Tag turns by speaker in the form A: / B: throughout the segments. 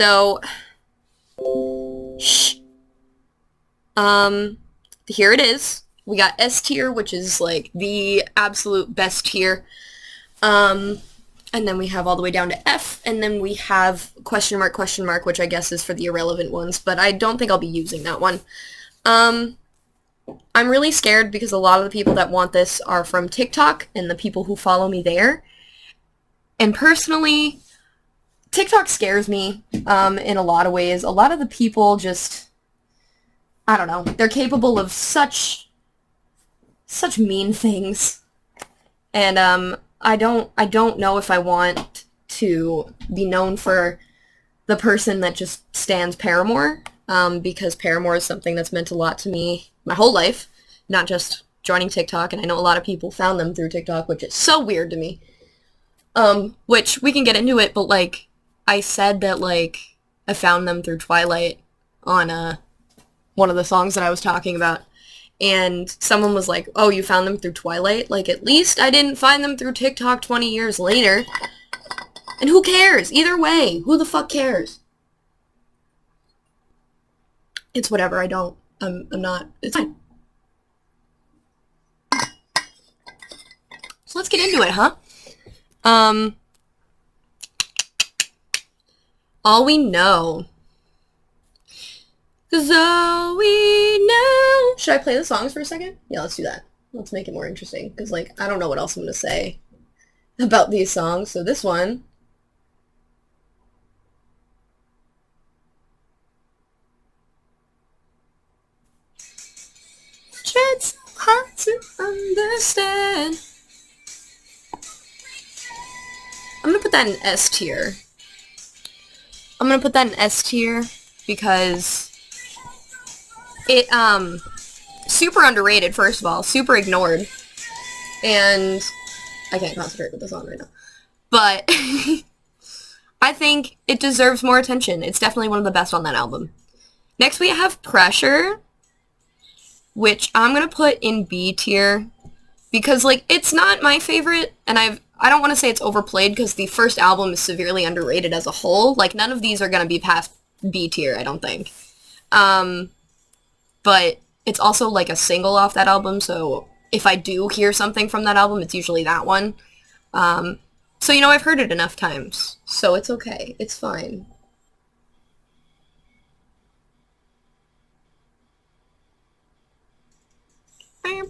A: So, here it is. We got S tier, which is like the absolute best tier. And then we have all the way down to F, and then we have question mark, which I guess is for the irrelevant ones, but I don't think I'll be using that one. I'm really scared because a lot of the people that want this are from TikTok and the people who follow me there. And personally, TikTok scares me in a lot of ways. A lot of the people just, I don't know, they're capable of such mean things. And I don't know if I want to be known for the person that just stands Paramore, because Paramore is something that's meant a lot to me my whole life, not just joining TikTok, and I know a lot of people found them through TikTok, which is so weird to me. Which, we can get into it, but, like, I said that, like, I found them through Twilight on, one of the songs that I was talking about. And someone was like, oh, you found them through Twilight? Like, at least I didn't find them through TikTok 20 years later. And who cares? Either way, who the fuck cares? It's whatever, I'm not, it's fine. So let's get into it, huh? All we know. 'Cause all we know. Should I play the songs for a second? Yeah, let's do that. Let's make it more interesting. Because, like, I don't know what else I'm going to say about these songs. So this one. Tried so hard to understand. I'm going to put that in S tier. I'm going to put that in S tier because it, super underrated, first of all, super ignored, and I can't concentrate with this on right now, but I think it deserves more attention. It's definitely one of the best on that album. Next we have Pressure, which I'm gonna put in B tier, because, like, it's not my favorite, and I don't want to say it's overplayed, because the first album is severely underrated as a whole. Like, none of these are gonna be past B tier, I don't think. But it's also, like, a single off that album, so if I do hear something from that album, it's usually that one. So, you know, I've heard it enough times, so it's okay. It's fine. I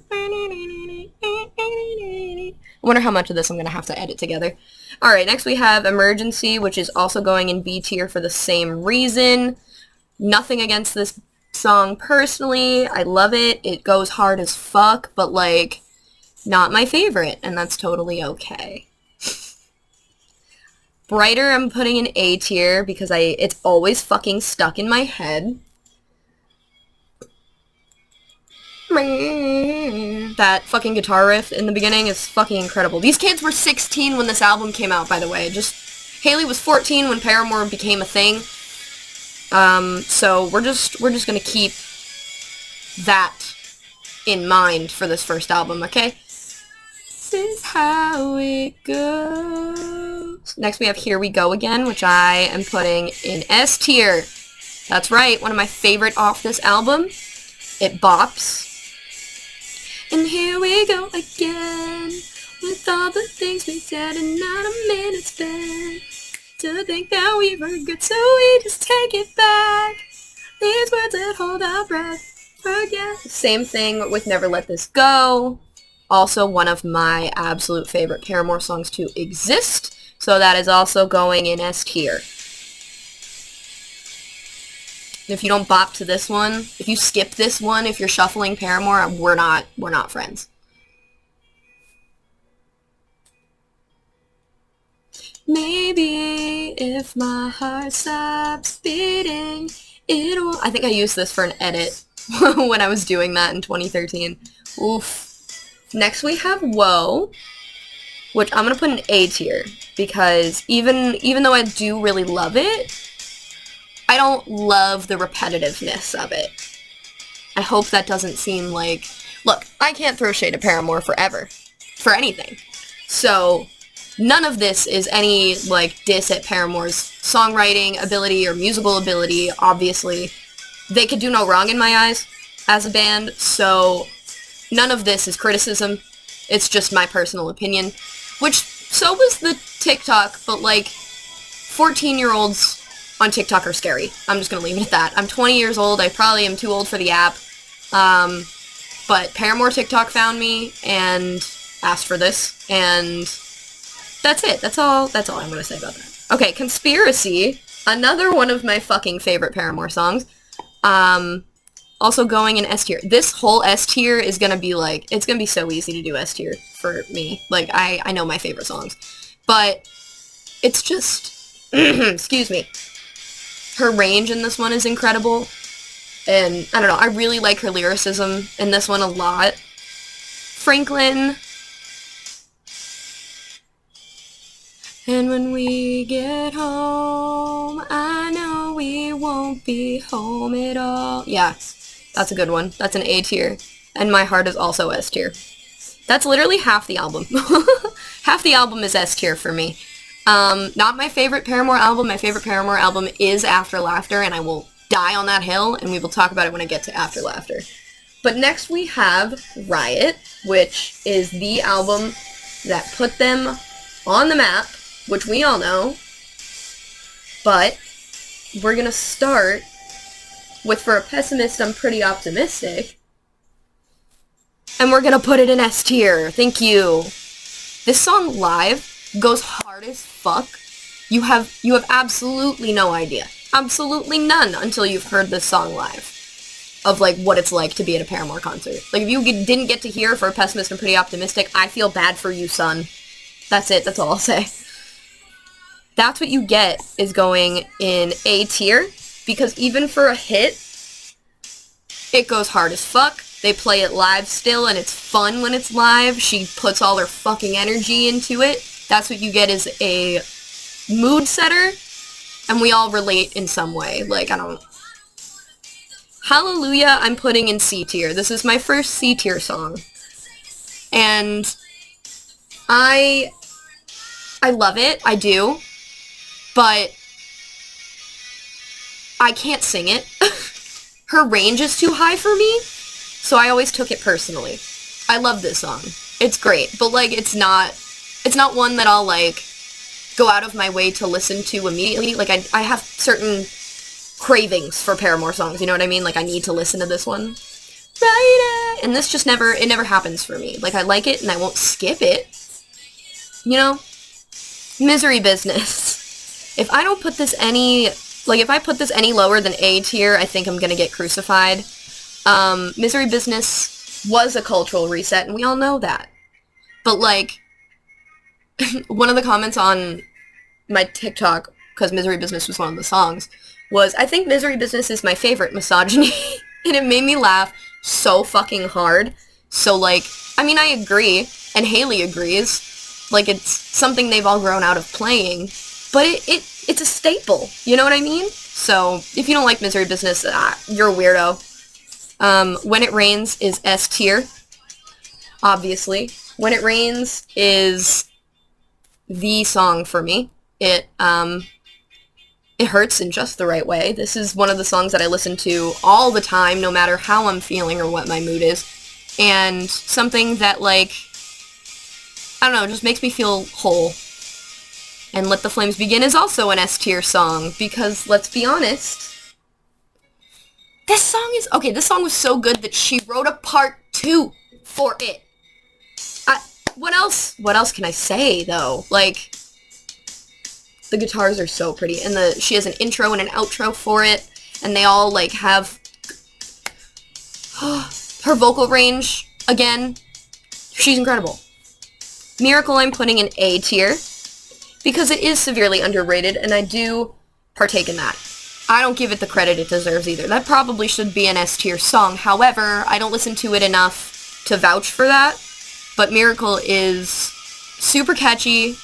A: wonder how much of this I'm going to have to edit together. Alright, next we have Emergency, which is also going in B tier for the same reason. Nothing against this song personally. I love it. It goes hard as fuck, but, like, not my favorite, and that's totally okay. Brighter I'm putting in A tier because it's always fucking stuck in my head. That fucking guitar riff in the beginning is fucking incredible. These kids were 16 when this album came out, by the way. Hailey was 14 when Paramore became a thing. So we're just gonna keep that in mind for this first album, okay? This is how it goes. Next we have Here We Go Again, which I am putting in S tier. That's right, one of my favorite off this album. It bops. And here we go again, with all the things we said and not a minute spent. To think that we were good, so we just take it back. These words that hold our breath, forget. Same thing with Never Let This Go. Also one of my absolute favorite Paramore songs to exist. So that is also going in S tier. And if you don't bop to this one, if you skip this one, if you're shuffling Paramore, we're not friends. Maybe if my heart stops beating, it'll... I think I used this for an edit when I was doing that in 2013. Oof. Next we have Whoa, which I'm going to put in A tier, because even though I do really love it, I don't love the repetitiveness of it. I hope that doesn't seem like... Look, I can't throw shade at Paramore forever. For anything. So, None of this is any, like, diss at Paramore's songwriting ability or musical ability, obviously. They could do no wrong in my eyes as a band, so none of this is criticism. It's just my personal opinion, which so was the TikTok, but, like, 14-year-olds on TikTok are scary. I'm just gonna leave it at that. I'm 20 years old. I probably am too old for the app. But Paramore TikTok found me and asked for this, and that's it. That's all I'm gonna say about that. Okay, Conspiracy. Another one of my fucking favorite Paramore songs. Also going in S tier. This whole S tier is gonna be like, it's gonna be so easy to do S tier for me. Like, I know my favorite songs. But it's just, excuse me. Her range in this one is incredible. And, I don't know, I really like her lyricism in this one a lot. Franklin. And when we get home, I know we won't be home at all. Yeah, that's a good one. That's an A tier. And My Heart is also S tier. That's literally half the album. Half the album is S tier for me. Not my favorite Paramore album. My favorite Paramore album is After Laughter, and I will die on that hill, and we will talk about it when I get to After Laughter. But next we have Riot, which is the album that put them on the map, which we all know. But we're gonna start with For a Pessimist, I'm Pretty Optimistic. And we're gonna put it in S tier. Thank you. This song live goes hard as fuck. You have absolutely no idea. Absolutely none until you've heard this song live. Of, like, what it's like to be at a Paramore concert. Like, if you didn't get to hear For a Pessimist, I'm Pretty Optimistic, I feel bad for you, son. That's it. That's all I'll say. That's what you get is going in A tier, because even for a hit, it goes hard as fuck. They play it live still, and it's fun when it's live. She puts all her fucking energy into it. That's what you get is a mood setter, and we all relate in some way. Like, I don't... Hallelujah, I'm putting in C tier. This is my first C tier song. And I love it. I do. But I can't sing it. Her range is too high for me, so I always took it personally. I love this song. It's great, but, like, it's not one that I'll, like, go out of my way to listen to immediately. Like, I have certain cravings for Paramore songs, you know what I mean? Like, I need to listen to this one. Right, and this just never happens for me. Like, I like it, and I won't skip it. You know? Misery Business. If I don't put this any... Like, if I put this any lower than A tier, I think I'm gonna get crucified. Misery Business was a cultural reset, and we all know that. But, like, one of the comments on my TikTok, because Misery Business was one of the songs, was, I think Misery Business is my favorite misogyny. And it made me laugh so fucking hard. So, like, I mean, I agree, and HAILEY agrees. Like, it's something they've all grown out of playing. But it's a staple, you know what I mean? So, if you don't like Misery Business, you're a weirdo. When It Rains is S tier, obviously. When It Rains is the song for me. It hurts in just the right way. This is one of the songs that I listen to all the time, no matter how I'm feeling or what my mood is. And something that, like, I don't know, just makes me feel whole. And Let the Flames Begin is also an S tier song, because, let's be honest, this song was so good that she wrote a part 2 for it. What else can I say, though? Like, the guitars are so pretty, and she has an intro and an outro for it, and they all, like, have her vocal range, again, she's incredible. Miracle I'm putting in A tier, because it is severely underrated, and I do partake in that. I don't give it the credit it deserves either. That probably should be an S tier song. However, I don't listen to it enough to vouch for that. But Miracle is super catchy.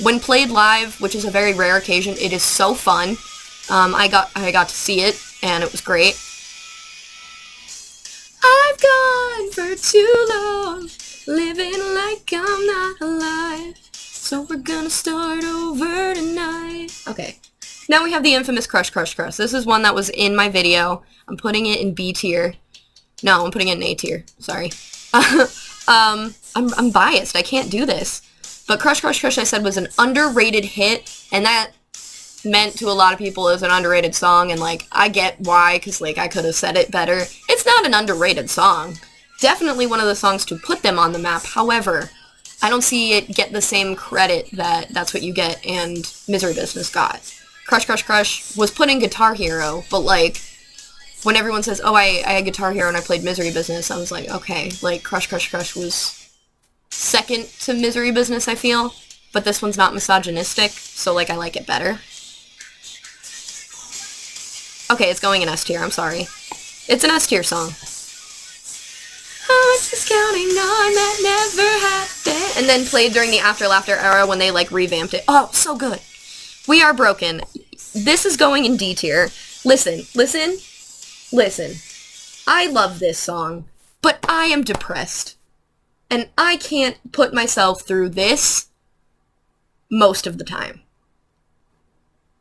A: When played live, which is a very rare occasion, it is so fun. I got to see it, and it was great. I've gone for too long, living like I'm not alive. So we're gonna start over tonight. Okay. Now we have the infamous Crush, Crush, Crush. This is one that was in my video. I'm putting it in B tier. No, I'm putting it in A tier. Sorry. I'm biased. I can't do this. But Crush, Crush, Crush, I said, was an underrated hit, and that meant to a lot of people as an underrated song, and, like, I get why, because, like, I could have said it better. It's not an underrated song. Definitely one of the songs to put them on the map. However, I don't see it get the same credit that That's What You Get and Misery Business got. Crush, Crush, Crush was put in Guitar Hero, but, like, when everyone says, oh, I had Guitar Hero and I played Misery Business, I was like, okay, like, Crush, Crush, Crush was second to Misery Business, I feel, but this one's not misogynistic, so, like, I like it better. Okay, it's going in S tier, I'm sorry. It's an S tier song. I was just counting on that never happened. And then played during the After Laughter era when they, like, revamped it. Oh, so good. We Are Broken. This is going in D tier. Listen. I love this song, but I am depressed. And I can't put myself through this most of the time.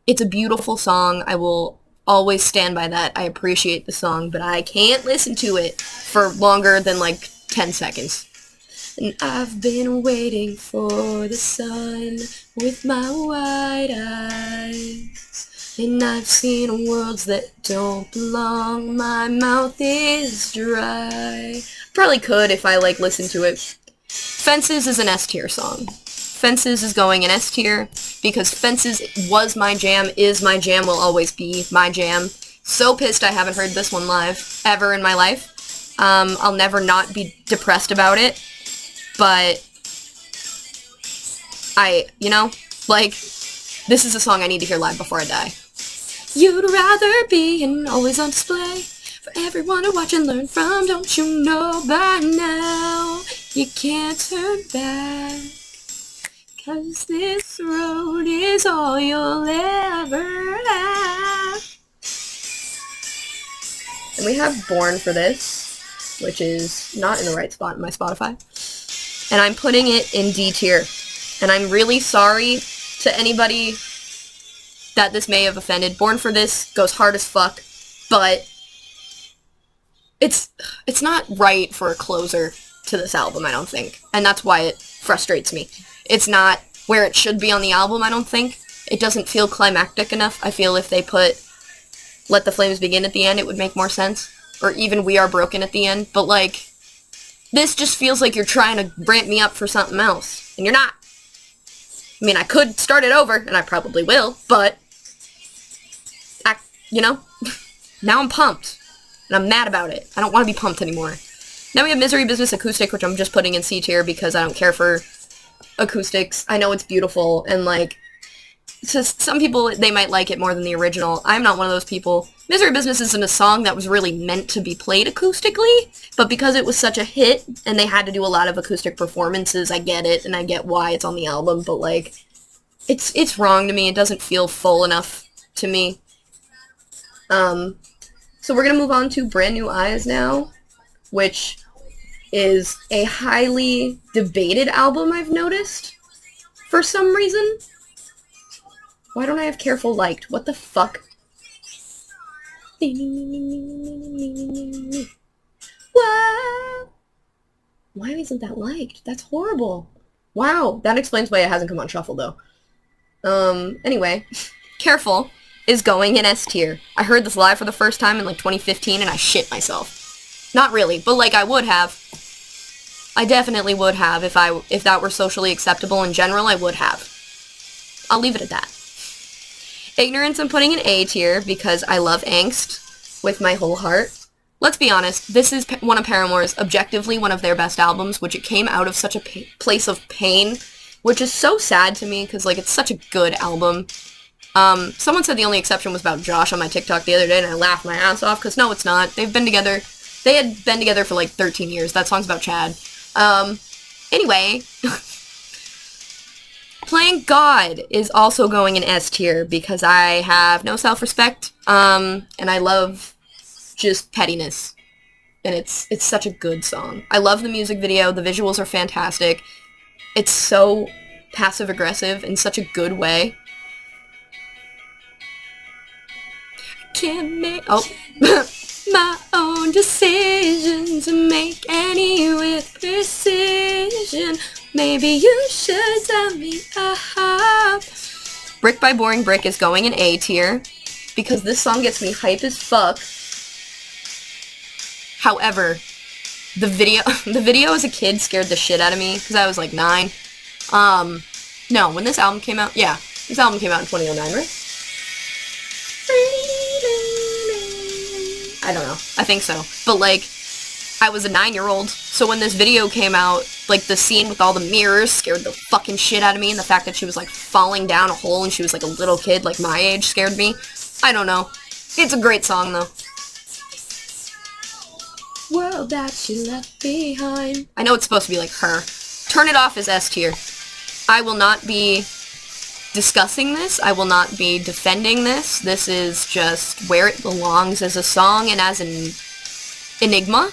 A: It's a beautiful song. I will always stand by that. I appreciate the song, but I can't listen to it for longer than, like, 10 seconds. And I've been waiting for the sun with my wide eyes. And I've seen worlds that don't belong. My mouth is dry. Probably could if I, like, listened to it. Fences is an S tier song. Fences is going in S tier because Fences was my jam, is my jam, will always be my jam. So pissed I haven't heard this one live ever in my life. I'll never not be depressed about it, but you know, like, this is a song I need to hear live before I die. You'd rather be and always on display for everyone to watch and learn from. Don't you know by now you can't turn back? 'Cause this road is all you'll ever have. And we have Born for this, which is not in the right spot in my Spotify. And I'm putting it in D tier. And I'm really sorry to anybody that this may have offended. Born for this goes hard as fuck, but it's not right for a closer to this album, I don't think. And that's why it frustrates me. It's not where it should be on the album, I don't think. It doesn't feel climactic enough. I feel if they put Let the Flames Begin at the end, it would make more sense. Or even We Are Broken at the end. But, like, this just feels like you're trying to ramp me up for something else. And you're not. I mean, I could start it over, and I probably will, but, you know, now I'm pumped. And I'm mad about it. I don't want to be pumped anymore. Now we have Misery Business Acoustic, which I'm just putting in C tier because I don't care for acoustics. I know it's beautiful, and, like, just some people, they might like it more than the original. I'm not one of those people. Misery Business isn't a song that was really meant to be played acoustically, but because it was such a hit, and they had to do a lot of acoustic performances, I get it, and I get why it's on the album, but, like, it's wrong to me. It doesn't feel full enough to me. So we're gonna move on to Brand New Eyes now, which is a highly debated album, I've noticed, for some reason. Why don't I have Careful liked? What the fuck? What? Why isn't that liked? That's horrible. Wow, that explains why it hasn't come on shuffle, though. Anyway, Careful is going in S tier. I heard this live for the first time in, like, 2015, and I shit myself. Not really, but, like, I would have. I definitely would have. If that were socially acceptable in general, I would have. I'll leave it at that. Ignorance I'm putting in A tier because I love angst with my whole heart. Let's be honest, this is one of Paramore's, objectively one of their best albums, which it came out of such a place of pain, which is so sad to me because, like, it's such a good album. Someone said the only exception was about Josh on my TikTok the other day, and I laughed my ass off because no, it's not. They've been together. They had been together for, like, 13 years. That song's about Chad. Anyway, Playing God is also going in S tier because I have no self-respect, and I love just pettiness, and it's such a good song. I love the music video. The visuals are fantastic. It's so passive-aggressive in such a good way. Can't make my own decisions and make any with precision. Maybe you should tell me. Brick by Boring Brick is going in A tier because this song gets me hype as fuck. However, the video as a kid scared the shit out of me because I was like 9. No, when this album came out, yeah, this album came out in 2009, right? I don't know. I think so. But, like, I was a 9-year-old, so when this video came out, like, the scene with all the mirrors scared the fucking shit out of me, and the fact that she was, like, falling down a hole and she was, like, a little kid, like, my age, scared me. I don't know. It's a great song, though. World that you left behind. I know it's supposed to be, like, her. Turn It Off is S tier. I will not be discussing this. I will not be defending this. This is just where it belongs as a song and as an enigma.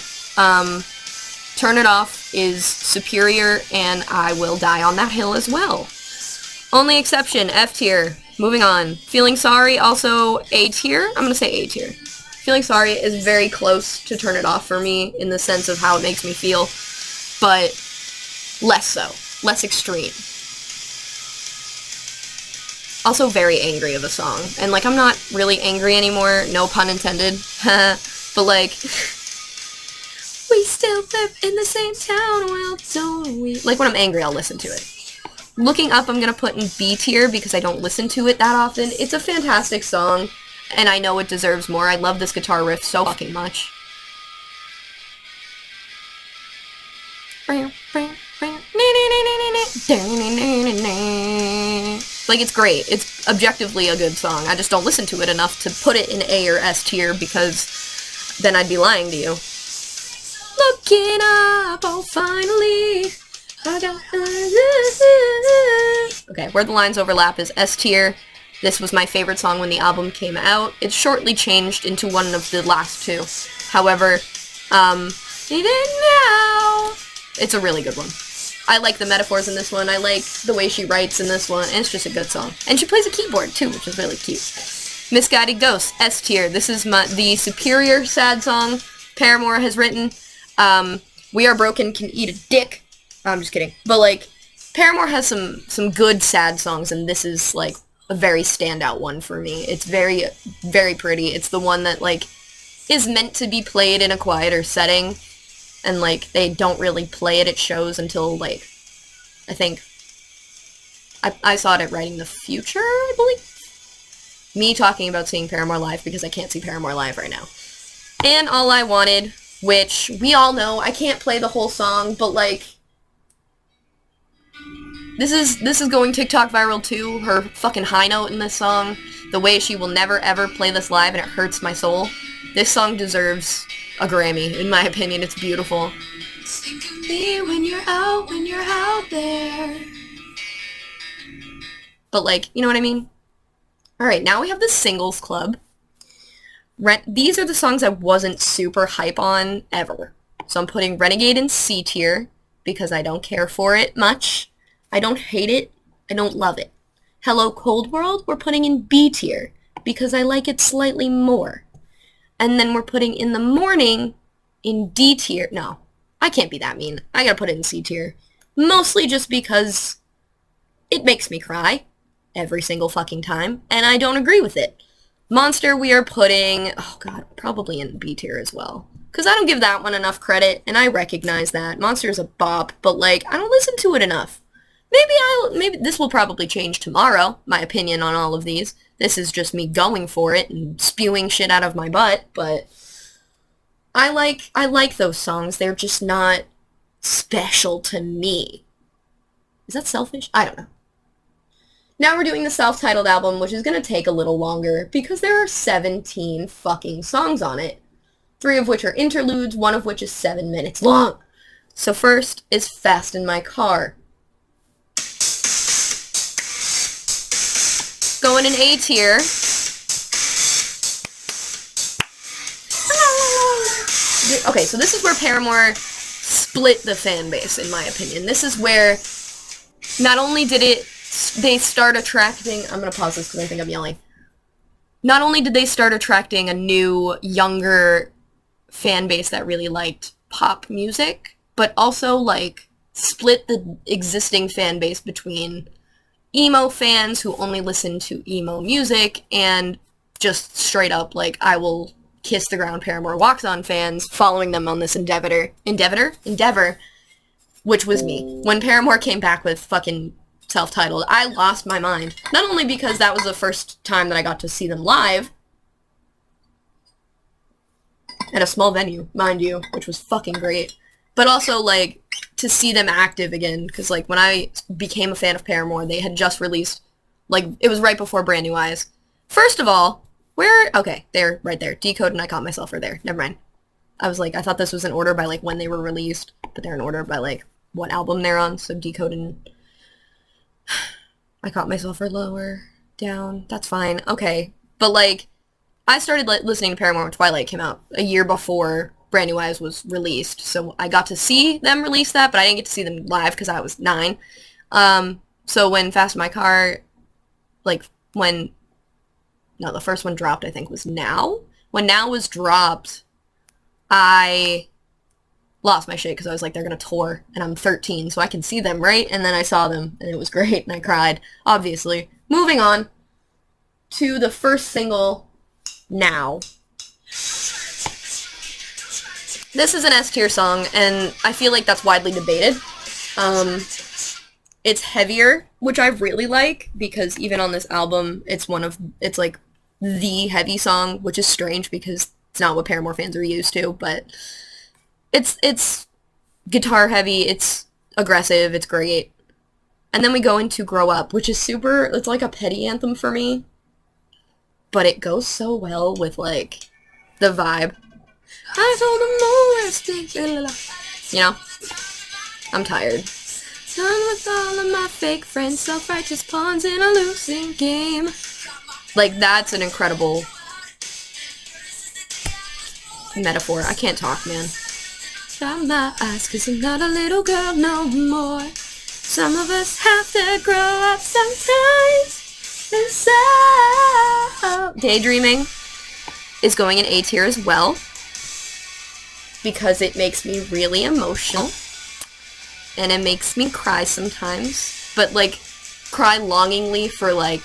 A: Turn It Off is superior, and I will die on that hill as well. Only exception, F tier. Moving on. Feeling Sorry, also A tier. I'm gonna say A tier. Feeling Sorry is very close to Turn It Off for me in the sense of how it makes me feel, but less so. Less extreme. Also very angry of a song. And, like, I'm not really angry anymore, no pun intended. But, like, we still live in the same town, well, don't we? Like, when I'm angry, I'll listen to it. Looking Up, I'm gonna put in B tier because I don't listen to it that often. It's a fantastic song, and I know it deserves more. I love this guitar riff so fucking much. Like, it's great. It's objectively a good song. I just don't listen to it enough to put it in A or S tier because then I'd be lying to you. Looking up, oh finally, I got... Okay, Where the Lines Overlap is S tier. This was my favorite song when the album came out. It shortly changed into one of the last two. However, even now, it's a really good one. I like the metaphors in this one. I like the way she writes in this one. And it's just a good song. And she plays a keyboard, too, which is really cute. Misguided Ghost, S tier. This is the superior sad song Paramore has written. We Are Broken Can Eat a Dick. I'm just kidding. But, like, Paramore has some good sad songs, and this is, like, a very standout one for me. It's very, very pretty. It's the one that, like, is meant to be played in a quieter setting. And, like, they don't really play it at shows until, like, I think, I saw it at Writing the Future, I believe? Me talking about seeing Paramore live because I can't see Paramore live right now. And All I Wanted, which we all know, I can't play the whole song, but, like, this is going TikTok viral too, her fucking high note in this song, the way she will never ever play this live and it hurts my soul. This song deserves a Grammy, in my opinion. It's beautiful. Think of me when you're out there. But, like, you know what I mean? Alright, now we have the Singles Club. These are the songs I wasn't super hype on, ever. So I'm putting Renegade in C tier, because I don't care for it much. I don't hate it. I don't love it. Hello Cold World, we're putting in B tier, because I like it slightly more. And then we're putting In the Morning in D tier. No, I can't be that mean. I gotta put it in C tier. Mostly just because it makes me cry every single fucking time, and I don't agree with it. Monster we are putting, oh god, probably in B tier as well. Because I don't give that one enough credit, and I recognize that. Monster is a bop, but, like, I don't listen to it enough. Maybe this will probably change tomorrow, my opinion on all of these. This is just me going for it and spewing shit out of my butt, but I like those songs. They're just not special to me. Is that selfish? I don't know. Now we're doing the self-titled album, which is going to take a little longer because there are 17 fucking songs on it. 3 of which are interludes, 1 of which is 7 minutes long. So first is Fast in My Car. Going in A tier. Okay, so this is where Paramore split the fan base, in my opinion. This is where not only did they start attracting, I'm gonna pause this because I think I'm yelling. Not only did they start attracting a new, younger fan base that really liked pop music, but also, like, split the existing fan base between emo fans who only listen to emo music and just straight up, like, I will kiss the ground Paramore walks on fans, following them on this endeavor, which was me. When Paramore came back with fucking self-titled, I lost my mind. Not only because that was the first time that I got to see them live, at a small venue, mind you, which was fucking great, but also, like, to see them active again, because, like, when I became a fan of Paramore, they had just released, like, it was right before Brand New Eyes. First of all, okay, they're right there. Decode and I Caught Myself are there. Never mind. I was like, I thought this was in order by, like, when they were released, but they're in order by, like, what album they're on, so Decode and I Caught Myself are lower down. That's fine. Okay. But, like, I started listening to Paramore when Twilight came out a year before Brand New Eyes was released. So I got to see them release that, but I didn't get to see them live because I was 9. So when Fast in My Car, like, the first one dropped, I think, was Now. When Now was dropped, I lost my shit because I was like, they're going to tour, and I'm 13, so I can see them, right? And then I saw them, and it was great, and I cried, obviously. Moving on to the first single, Now. This is an S-tier song, and I feel like that's widely debated. It's heavier, which I really like, because even on this album, it's like, the heavy song, which is strange, because it's not what Paramore fans are used to, but it's guitar heavy, it's aggressive, it's great. And then we go into Grow Up, which is it's like a petty anthem for me, but it goes so well with, like, the vibe. I told them the worst things, you know? I'm tired. Done with all of my fake friends, self-righteous pawns in a losing game. Like, that's an incredible metaphor. I can't talk, man. Shut my eyes, 'cause I'm not a little girl no more. Some of us have to grow up sometimes. And so Daydreaming is going in A tier as well, because it makes me really emotional, and it makes me cry sometimes, but, like, cry longingly for, like,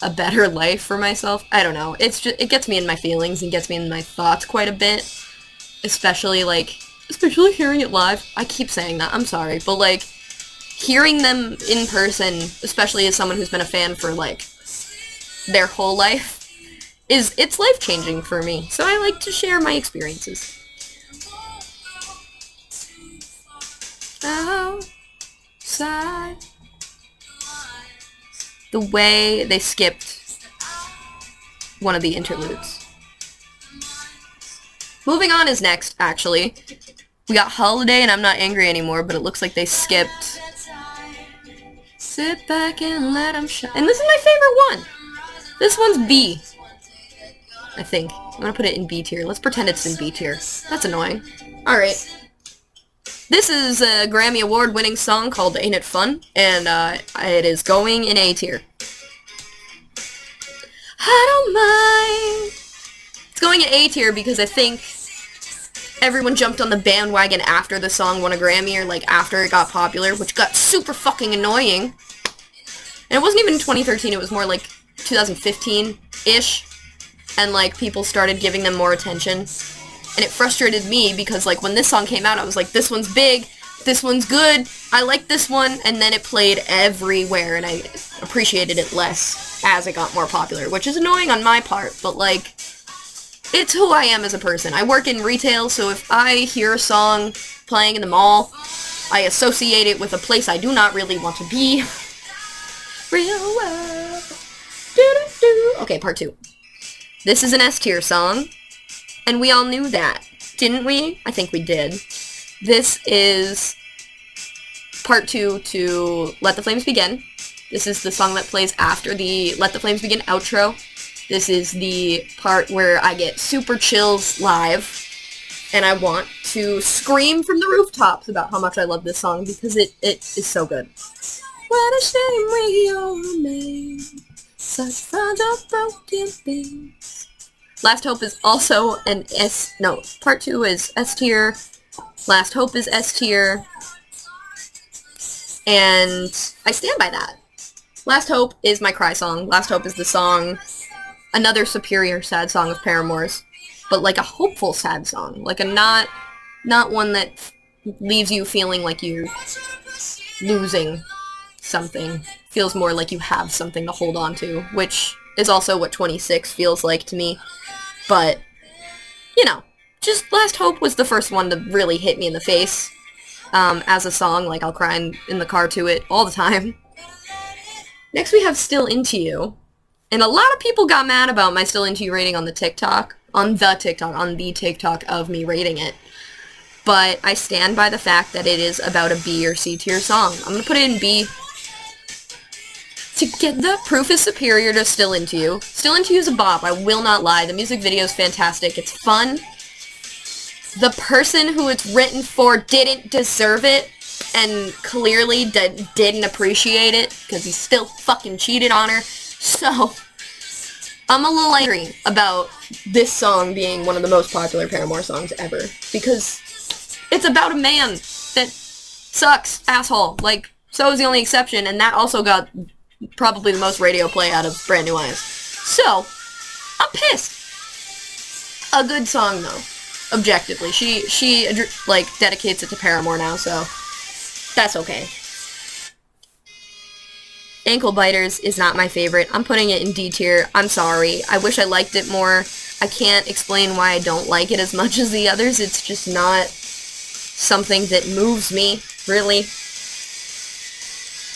A: a better life for myself. I don't know. It's just, it gets me in my feelings and gets me in my thoughts quite a bit, especially hearing it live. I keep saying that, I'm sorry, but, like, hearing them in person, especially as someone who's been a fan for, like, their whole life, it's life-changing for me, so I like to share my experiences. Outside. The way they skipped one of the interludes. Moving On is next, actually. We got Holiday and I'm Not Angry Anymore, but it looks like they skipped Sit Back and Let 'Em Shine. And this is my favorite one. This one's B, I think. I'm gonna put it in B tier. Let's pretend it's in B tier. That's annoying. Alright. This is a Grammy Award-winning song called Ain't It Fun, and it is going in A tier. I don't mind. It's going in A tier because I think everyone jumped on the bandwagon after the song won a Grammy, or, like, after it got popular, which got super fucking annoying. And it wasn't even 2013, it was more like 2015-ish, and, like, people started giving them more attention. And it frustrated me because, like, when this song came out, I was like, this one's big, this one's good, I like this one, and then it played everywhere, and I appreciated it less as it got more popular, which is annoying on my part, but, like, it's who I am as a person. I work in retail, so if I hear a song playing in the mall, I associate it with a place I do not really want to be. Real world. Do-do-do. Okay, part 2. This is an S tier song. And we all knew that, didn't we? I think we did. This is part 2 to Let the Flames Begin. This is the song that plays after the Let the Flames Begin outro. This is the part where I get super chills live, and I want to scream from the rooftops about how much I love this song because it is so good. What a shame we all remain such fragile broken things. Last Hope is also an part 2 is S tier. Last Hope is S tier. And I stand by that. Last Hope is my cry song. Last Hope is the song, another superior sad song of Paramore's, but like a hopeful sad song. Like a not one that leaves you feeling like you're losing something. Feels more like you have something to hold on to, which is also what 26 feels like to me. But, you know, just Last Hope was the first one to really hit me in the face as a song. Like, I'll cry in the car to it all the time. Next we have Still Into You. And a lot of people got mad about my Still Into You rating on the TikTok of me rating it. But I stand by the fact that it is about a B or C tier song. I'm going to put it in B. Together, Proof is superior to Still Into You. Still Into You is a bop, I will not lie. The music video is fantastic. It's fun. The person who it's written for didn't deserve it, and clearly didn't appreciate it, because he still fucking cheated on her. So, I'm a little angry about this song being one of the most popular Paramore songs ever, because it's about a man that sucks, asshole. Like, So is the only exception, and that also got probably the most radio play out of Brand New Eyes. So, I'm pissed. A good song, though. Objectively. She like, dedicates it to Paramore now, so that's okay. Ankle Biters is not my favorite. I'm putting it in D tier. I'm sorry. I wish I liked it more. I can't explain why I don't like it as much as the others. It's just not something that moves me, really.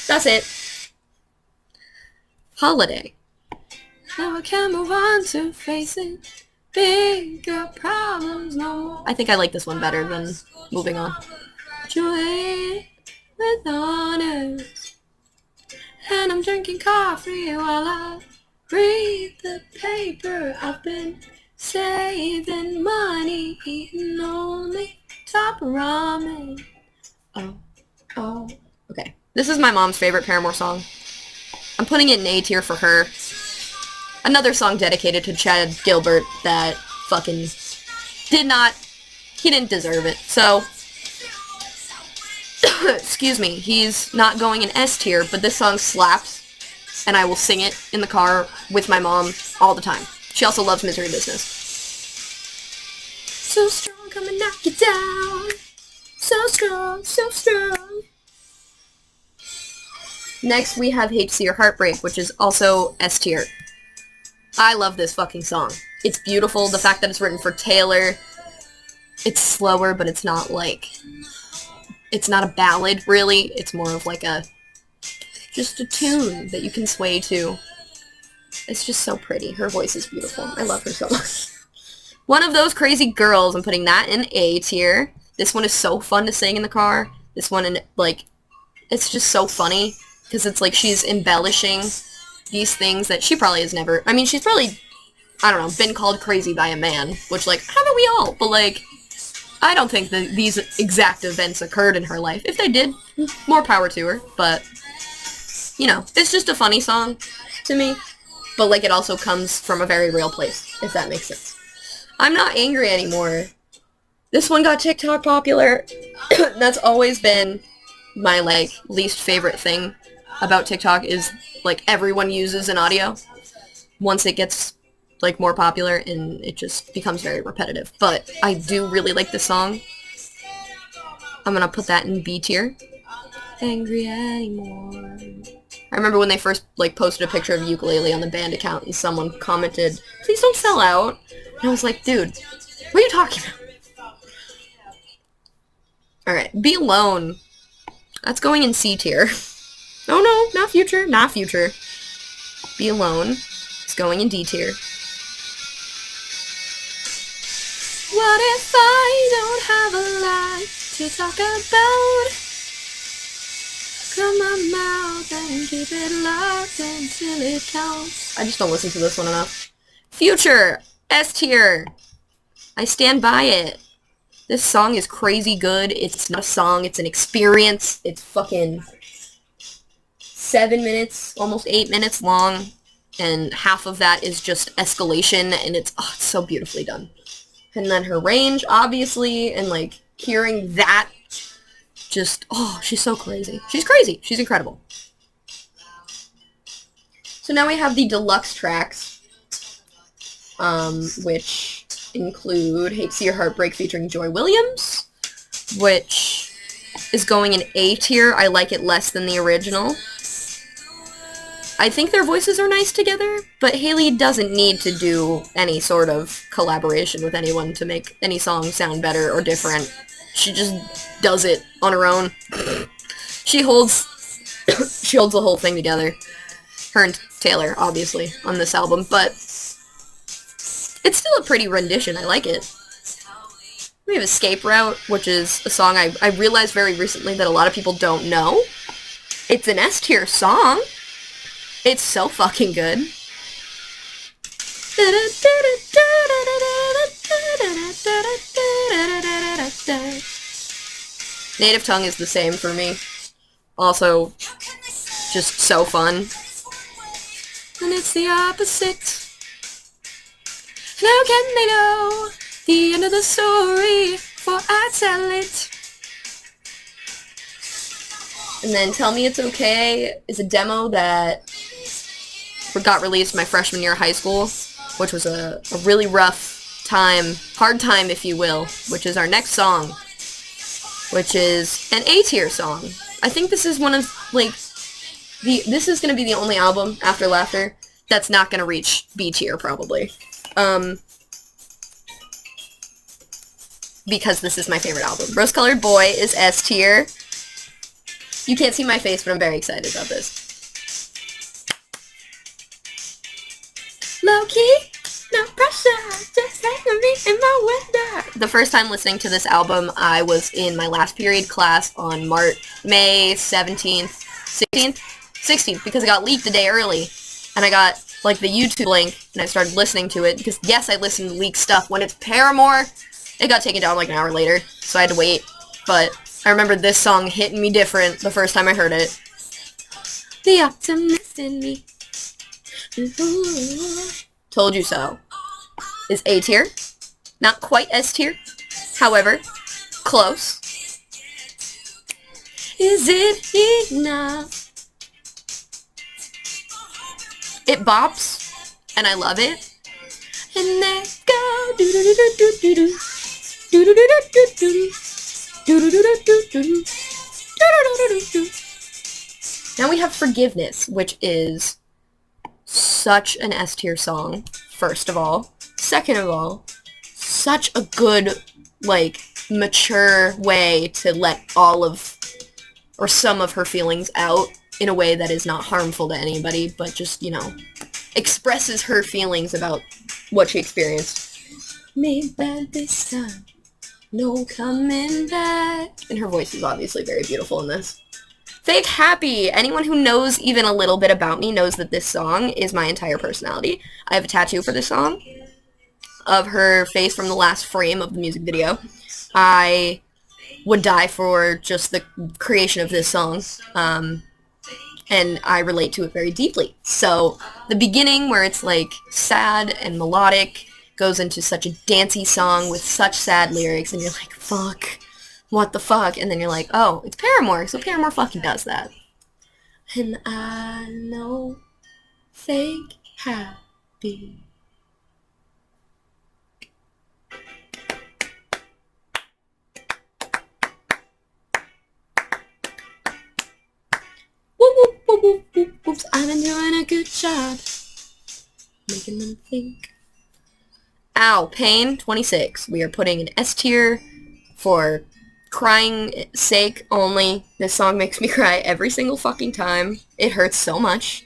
A: That's it. Holiday. Now I can move on to facing bigger problems, no. I think I like this one better than Moving On. Joy with honors, and I'm drinking coffee while I read the paper. I've been saving money, eating only top ramen. Oh. Okay. This is my mom's favorite Paramore song. I'm putting it in A tier for her. Another song dedicated to Chad Gilbert that fucking he didn't deserve it. So, excuse me, he's not going in S tier, but this song slaps, and I will sing it in the car with my mom all the time. She also loves Misery Business. So strong, come and knock you down. So strong, so strong. Next, we have Hate to See Your Heartbreak, which is also S tier. I love this fucking song. It's beautiful. The fact that it's written for Taylor. It's slower, but it's not like... It's not a ballad, really. It's more of like just a tune that you can sway to. It's just so pretty. Her voice is beautiful. I love her so much. One of Those Crazy Girls. I'm putting that in A tier. This one is so fun to sing in the car. This one, like, it's just so funny. Because it's like she's embellishing these things that she probably has never... I mean, she's probably, I don't know, been called crazy by a man. Which, like, haven't we all? But, like, I don't think that these exact events occurred in her life. If they did, more power to her. But, you know, it's just a funny song to me. But, like, it also comes from a very real place, if that makes sense. I'm not angry anymore. This one got TikTok popular. That's always been my, like, least favorite thing about TikTok is, like, everyone uses an audio once it gets, like, more popular, and it just becomes very repetitive. But I do really like this song. I'm gonna put that in B tier. Angry anymore. I remember when they first, like, posted a picture of Ukulele on the band account, and someone commented, "Please don't sell out." And I was like, dude, what are you talking about? Alright, Be Alone. That's going in C tier. Oh no, not Future, not Future. Be Alone. It's going in D tier. What if I don't have a lot to talk about? Come my mouth and keep it locked until it counts. I just don't listen to this one enough. Future. S tier. I stand by it. This song is crazy good. It's not a song, it's an experience. It's fucking 7 minutes, almost 8 minutes long, and half of that is just escalation, and it's so beautifully done. And then her range, obviously, and, like, hearing that, just, she's so crazy. She's crazy. She's incredible. So now we have the deluxe tracks, which include Hate to See Your Heartbreak featuring Joy Williams, which is going in A tier. I like it less than the original. I think their voices are nice together, but Hailey doesn't need to do any sort of collaboration with anyone to make any song sound better or different. She just does it on her own. She holds the whole thing together. Her and Taylor, obviously, on this album, but it's still a pretty rendition. I like it. We have Escape Route, which is a song I realized very recently that a lot of people don't know. It's an S-tier song. It's so fucking good. Native Tongue is the same for me. Also, just so fun. And it's the opposite. How can they know the end of the story before I tell it? And then Tell Me It's Okay is a demo that got released my freshman year of high school, which was a really rough time, hard time if you will, which is our next song, which is an A-tier song. I think this is one of, like, this is going to be the only album after Laughter that's not going to reach B tier, probably. Because this is my favorite album. Rose Colored Boy is S tier. You can't see my face, but I'm very excited about this. Low key, no pressure, just hang me in my window. The first time listening to this album, I was in my last period class on May 17th, 16th, because it got leaked a day early. And I got, like, the YouTube link, and I started listening to it, because, yes, I listen to leaked stuff. When it's Paramore, it got taken down, like, an hour later, so I had to wait. But I remember this song hitting me different the first time I heard it. The optimist in me. Told You So is A tier. Not quite S tier. However, close. Is it enough? It bops, and I love it. And there go. Do-do-do-do-do-do. Do-do-do-do-do-do. Do-do-do-do-do-do. Do-do-do-do-do. Now we have Forgiveness, which is such an S-tier song, first of all. Second of all, such a good, like, mature way to let all of, or some of her feelings out in a way that is not harmful to anybody, but just, you know, expresses her feelings about what she experienced. Made bad this time, no coming back. And her voice is obviously very beautiful in this. Fake Happy. Anyone who knows even a little bit about me knows that this song is my entire personality. I have a tattoo for this song of her face from the last frame of the music video. I would die for just the creation of this song, and I relate to it very deeply. So the beginning, where it's like sad and melodic, goes into such a dancey song with such sad lyrics, and you're like, fuck. What the fuck? And then you're like, oh, it's Paramore, so Paramore fucking does that. And I know, fake happy. Whoop, whoop, whoop, whoop, whoop, whoops. I've been doing a good job making them think. Ow, Pain 26. We are putting an S tier for crying sake only. This song makes me cry every single fucking time. It hurts so much.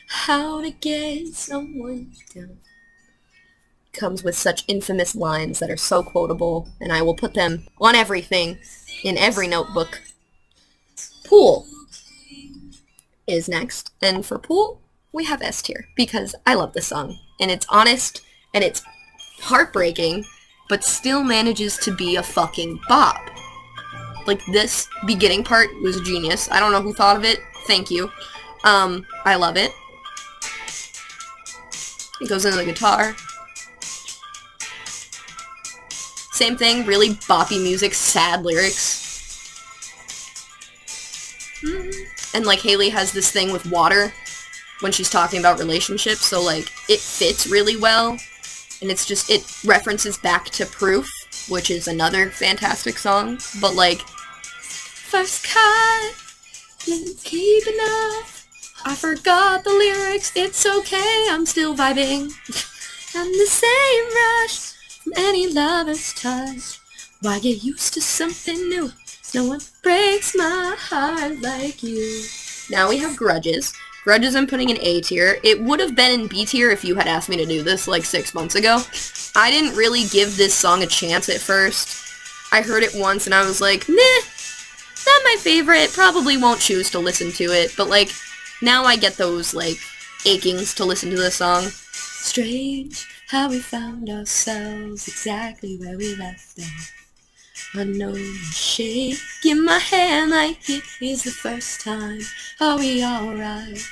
A: How to get someone down. Comes with such infamous lines that are so quotable, and I will put them on everything, in every notebook. Pool is next, and for Pool, we have S tier, because I love this song, and it's honest, and it's heartbreaking, but still manages to be a fucking bop. Like, this beginning part was genius. I don't know who thought of it. Thank you. I love it. It goes into the guitar. Same thing, really boppy music, sad lyrics. And, like, Hailey has this thing with water when she's talking about relationships, so, like, it fits really well. And it's just, it references back to Proof, which is another fantastic song. But, like, first cut, didn't keep enough. I forgot the lyrics, it's okay, I'm still vibing. I'm the same rush from any lover's touch. Why get used to something new? No one breaks my heart like you. Now we have Grudges. Grudges I'm putting in A tier. It would have been in B tier if you had asked me to do this like 6 months ago. I didn't really give this song a chance at first. I heard it once and I was like, meh, not my favorite, probably won't choose to listen to it, but like, now I get those like achings to listen to this song. Strange how we found ourselves exactly where we left off. I know you're shaking my hand like it is the first time. Are we alright?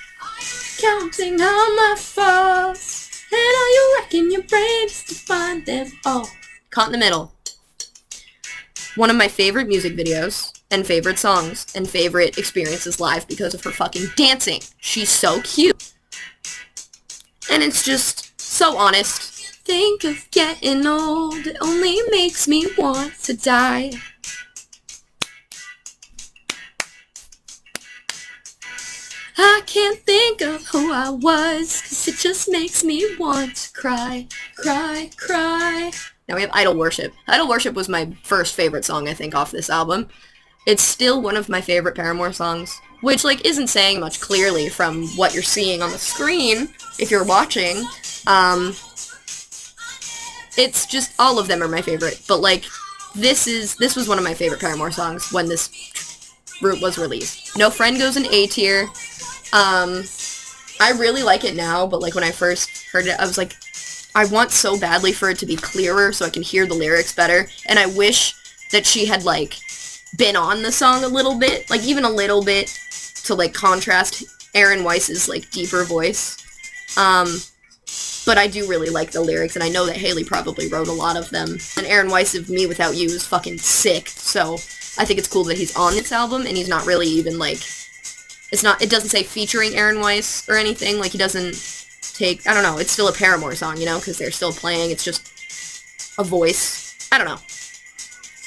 A: Counting all my faults, and are you racking your brains to find them all? Caught in the Middle. One of my favorite music videos, and favorite songs, and favorite experiences live because of her fucking dancing. She's so cute. And it's just so honest. Think of getting old, it only makes me want to die. I can't think of who I was, 'cause it just makes me want to cry, cry, cry. Now we have Idol Worship. Idol Worship was my first favorite song, I think, off this album. It's still one of my favorite Paramore songs, which, like, isn't saying much clearly from what you're seeing on the screen, if you're watching. It's just, all of them are my favorite, but, like, this was one of my favorite Paramore songs when this route was released. No Friend goes in A tier. I really like it now, but, like, when I first heard it, I was like, I want so badly for it to be clearer so I can hear the lyrics better, and I wish that she had, like, been on the song a little bit, like, even a little bit, to, like, contrast Aaron Weiss's, like, deeper voice. But I do really like the lyrics, and I know that Hailey probably wrote a lot of them. And Aaron Weiss of Me Without You is fucking sick, so I think it's cool that he's on this album, and he's not really even, like, it doesn't say featuring Aaron Weiss or anything, like, he doesn't take, I don't know, it's still a Paramore song, you know, because they're still playing, it's just a voice. I don't know.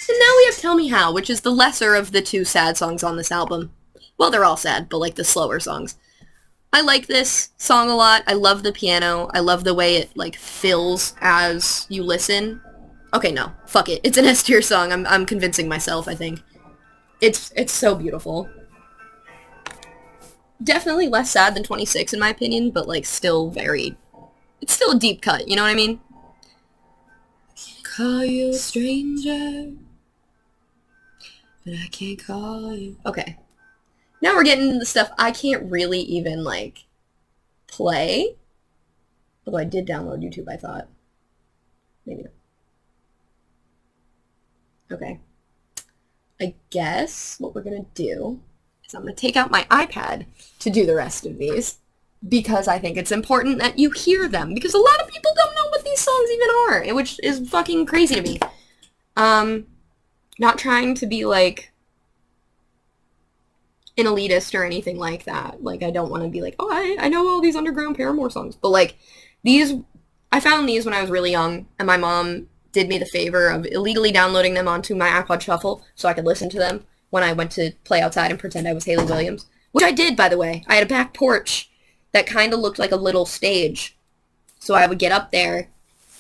A: And now we have Tell Me How, which is the lesser of the two sad songs on this album. Well, they're all sad, but, like, the slower songs. I like this song a lot. I love the piano. I love the way it, like, fills as you listen. Okay, no. Fuck it. It's an S tier song. I'm convincing myself, I think. It's so beautiful. Definitely less sad than 26, in my opinion, but, like, still very... It's still a deep cut, you know what I mean? Call you a stranger, but I can't call you... Okay. Now we're getting into the stuff I can't really even, like, play. Although I did download YouTube, I thought. Maybe not. Okay. I guess what we're going to do is I'm going to take out my iPad to do the rest of these. Because I think it's important that you hear them. Because a lot of people don't know what these songs even are. Which is fucking crazy to me. Not trying to be, like... an elitist or anything like that. Like, I don't want to be like, oh, I know all these underground Paramore songs. But, like, I found these when I was really young, and my mom did me the favor of illegally downloading them onto my iPod Shuffle so I could listen to them when I went to play outside and pretend I was Hailey Williams. Which I did, by the way. I had a back porch that kind of looked like a little stage. So I would get up there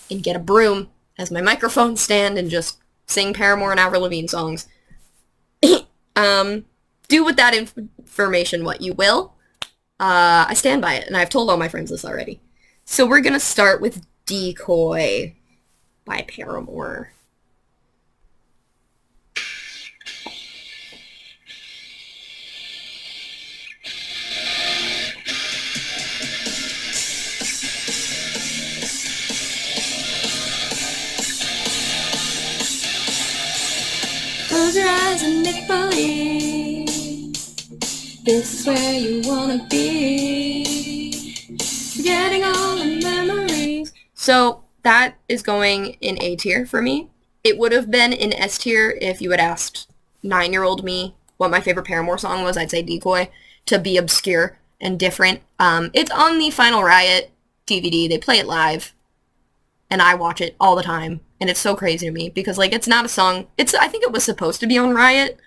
A: and get a broom as my microphone stand and just sing Paramore and Avril Lavigne songs. Do with that information what you will. I stand by it, and I've told all my friends this already. So we're gonna start with Decoy by Paramore. Close your eyes and make believe this is where you wanna be. Forgetting all the memories. So that is going in A tier for me. It would have been in S tier if you had asked 9-year-old me what my favorite Paramore song was. I'd say Decoy, to be obscure and different. It's on the Final Riot DVD. They play it live, and I watch it all the time, and it's so crazy to me because, like, it's not a song. I think it was supposed to be on Riot,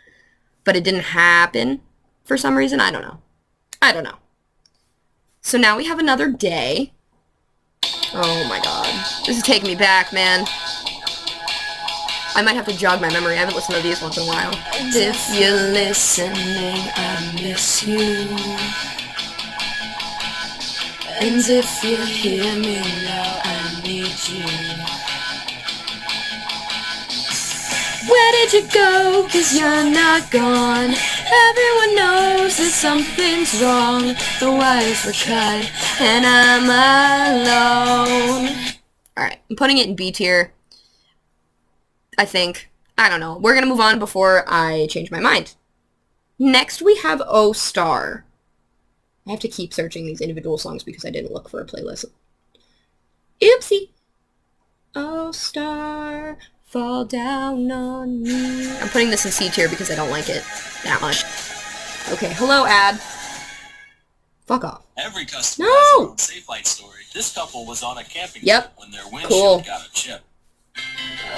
A: but it didn't happen for some reason. I don't know. So now we have Another Day. Oh my god. This is taking me back, man. I might have to jog my memory. I haven't listened to these once in a while. If you're listening, I miss you. And if you hear me now, I need you. Where did you go? 'Cause you're not gone. Everyone knows that something's wrong. The wires were cut, and I'm alone. Alright, I'm putting it in B tier. I think. I don't know. We're gonna move on before I change my mind. Next we have O Star. I have to keep searching these individual songs because I didn't look for a playlist. Oopsie. Oh Star, fall down on me. I'm putting this in C tier because I don't like it that much. Okay, hello ad. Fuck off.
B: Every customer has their own safe light story. This couple was on a camping trip when their windshield got a chip.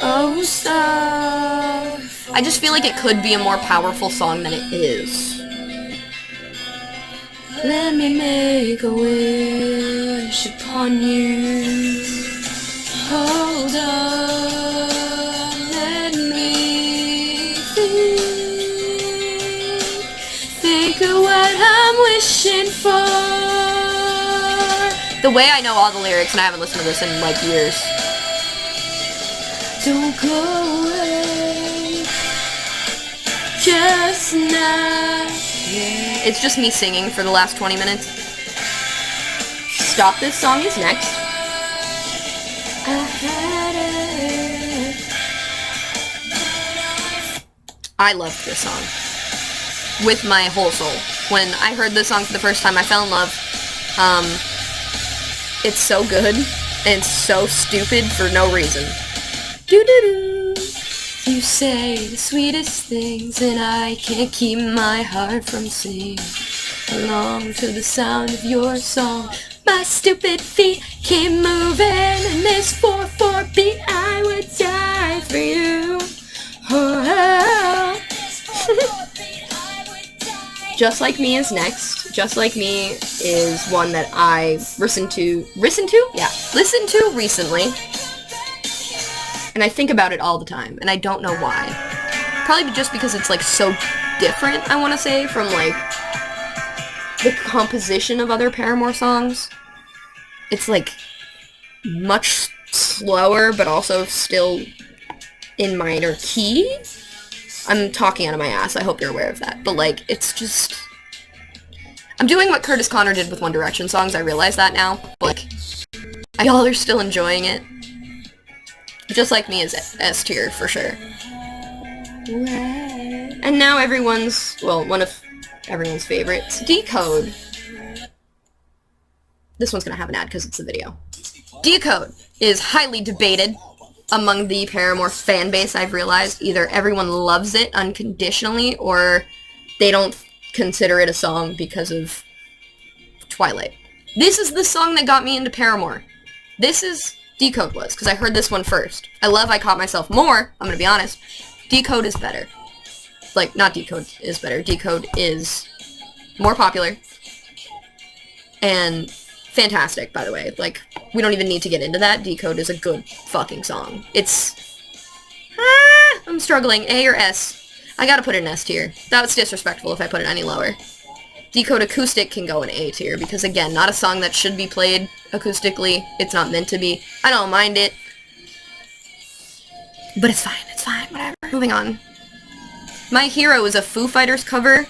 A: Oh Star. I just feel like it could be a more powerful song than it is. Let me make a wish upon you. Hold on, let me think of what I'm wishing for. The way I know all the lyrics, and I haven't listened to this in like years. Don't go away just now. Yeah. It's just me singing for the last 20 minutes. Stop This Song is next. I had it. I loved this song with my whole soul. When I heard this song for the first time, I fell in love. It's so good and so stupid for no reason. Do-do-do. You say the sweetest things, and I can't keep my heart from singing along to the sound of your song. My stupid feet keep moving, and this 4/4 beat, I would die for you. Oh. Just Like Me is next. Just Like Me is one that I listened to recently. And I think about it all the time, and I don't know why. Probably just because it's, like, so different, I want to say, from, like, the composition of other Paramore songs. It's, like, much slower, but also still in minor key. I'm talking out of my ass, I hope you're aware of that. But, like, it's just... I'm doing what Curtis Connor did with One Direction songs, I realize that now. But, like, y'all are still enjoying it. Just Like Me is S tier, for sure. And now one of everyone's favorites, Decode. This one's gonna have an ad because it's a video. Decode is highly debated among the Paramore fan base, I've realized. Either everyone loves it unconditionally, or they don't consider it a song because of Twilight. This is the song that got me into Paramore. Decode was, because I heard this one first. I love I Caught Myself more, I'm gonna be honest. Decode is better. Like, not Decode is better. Decode is more popular. And fantastic, by the way. Like, we don't even need to get into that. Decode is a good fucking song. I'm struggling. A or S? I gotta put it in S tier. That's disrespectful if I put it any lower. Decode Acoustic can go in A tier, because again, not a song that should be played acoustically. It's not meant to be. I don't mind it. But it's fine, whatever. Moving on. My Hero is a Foo Fighters cover.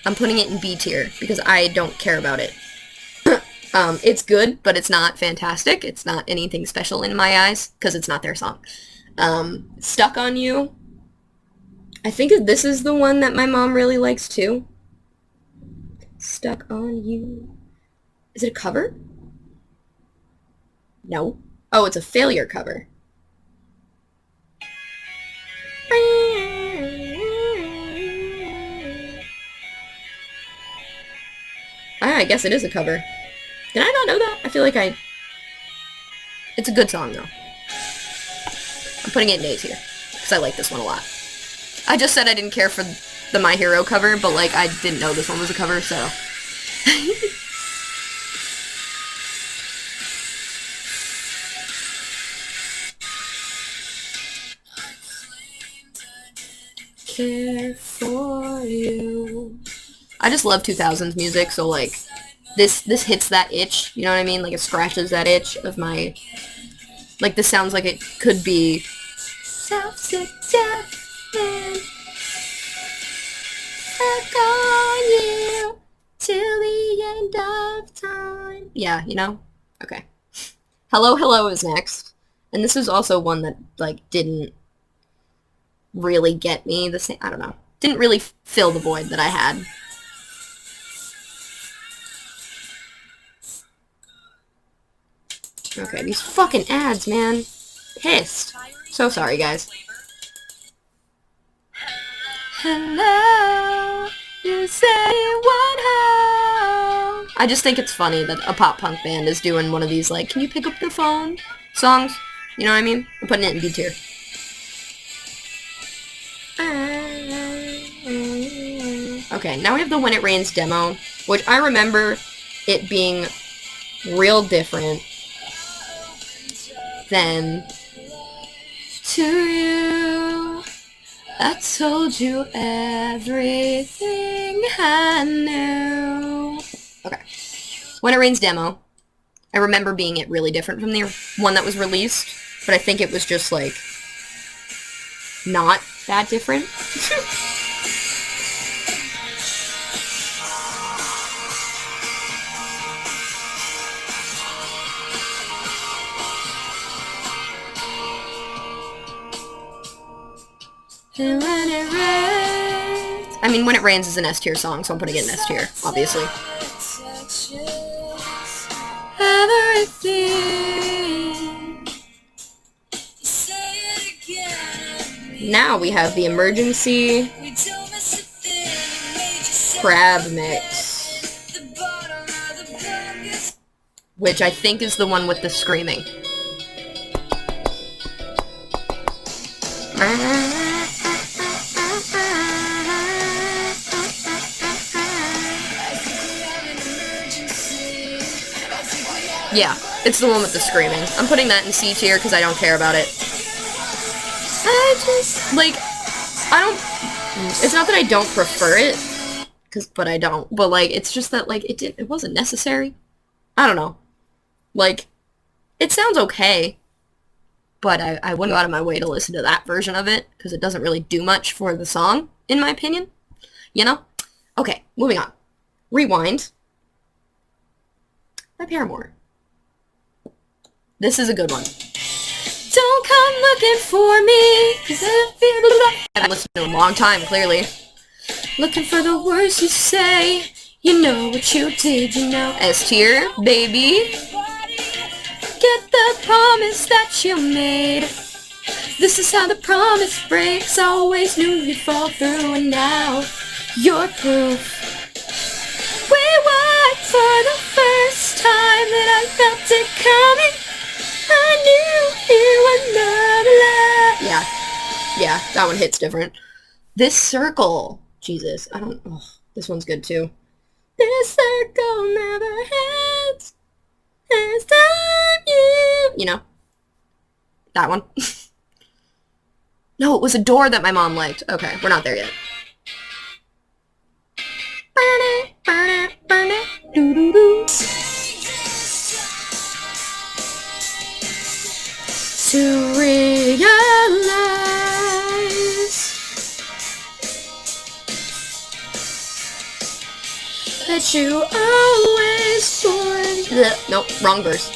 A: I'm putting it in B tier, because I don't care about it. It's good, but it's not fantastic. It's not anything special in my eyes, because it's not their song. Stuck on You. I think this is the one that my mom really likes too. Stuck on You. Is it a cover? No. Oh, it's a failure cover. I guess it is a cover. Did I not know that? I feel like It's a good song, though. I'm putting it in A tier, because I like this one a lot. I just said I didn't care for the My Hero cover, but, like, I didn't know this one was a cover, so... Care for you. I just love 2000s music, so like this hits that itch, you know what I mean? Like it scratches that itch of my, like this sounds like it could be self-suggestion. Stuck on you till the end of time. Yeah, you know? Okay. Hello Hello is next. And this is also one that like didn't really get me the same, I don't know. Didn't really fill the void that I had. Okay, these fucking ads, man. Pissed. So sorry, guys. Hello, you say what how? I just think it's funny that a pop punk band is doing one of these, like, can you pick up the phone songs? You know what I mean? I'm putting it in B tier. Okay, now we have the When It Rains demo, which I remember it being real different than To You. I told you everything I knew. Okay. When It Rains demo, I remember being it really different from the one that was released, but I think it was just, like, not that different. And when it rains... I mean, When It Rains is an S tier song, so I'm putting it in S tier, obviously. Everything. Now we have the Emergency Crab Mix, which I think is the one with the screaming. Yeah, it's the one with the screaming. I'm putting that in C tier because I don't care about it. I just, like, it's not that I don't prefer it, but I don't. But, like, it's just that, like, it wasn't necessary. I don't know. Like, it sounds okay, but I wouldn't go out of my way to listen to that version of it because it doesn't really do much for the song, in my opinion. You know? Okay, moving on. Rewind by Paramore. This is a good one. Don't come looking for me, 'cause I feel... I've listened to it a long time, clearly. Looking for the words you say. You know what you did, you know. S tier, baby. Get the promise that you made. This is how the promise breaks. I always knew you'd fall through, and now you're proof. We were for the first time that I felt it coming. I knew it was not love. Yeah, that one hits different. This Circle. Jesus, this one's good too. This circle never ends. This time you know. That one. No, it was a door that my mom liked. Okay, we're not there yet. Burn it, burn it, burn it. Doo-doo-doo. To realize that you always want... Nope, wrong verse.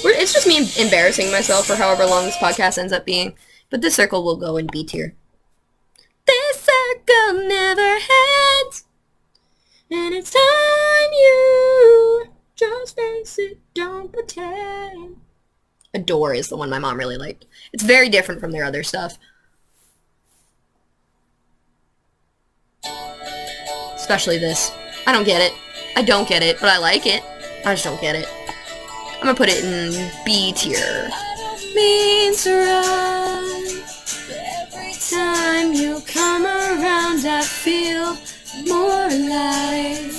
A: It's just me embarrassing myself for however long this podcast ends up being. But this circle will go in B tier. This circle never ends. And it's time you just face it, don't pretend. Adore is the one my mom really liked. It's very different from their other stuff. Especially this. I don't get it. I don't get it, but I like it. I just don't get it. I'm gonna put it in B tier. Means run. Every time you come around, I feel more alive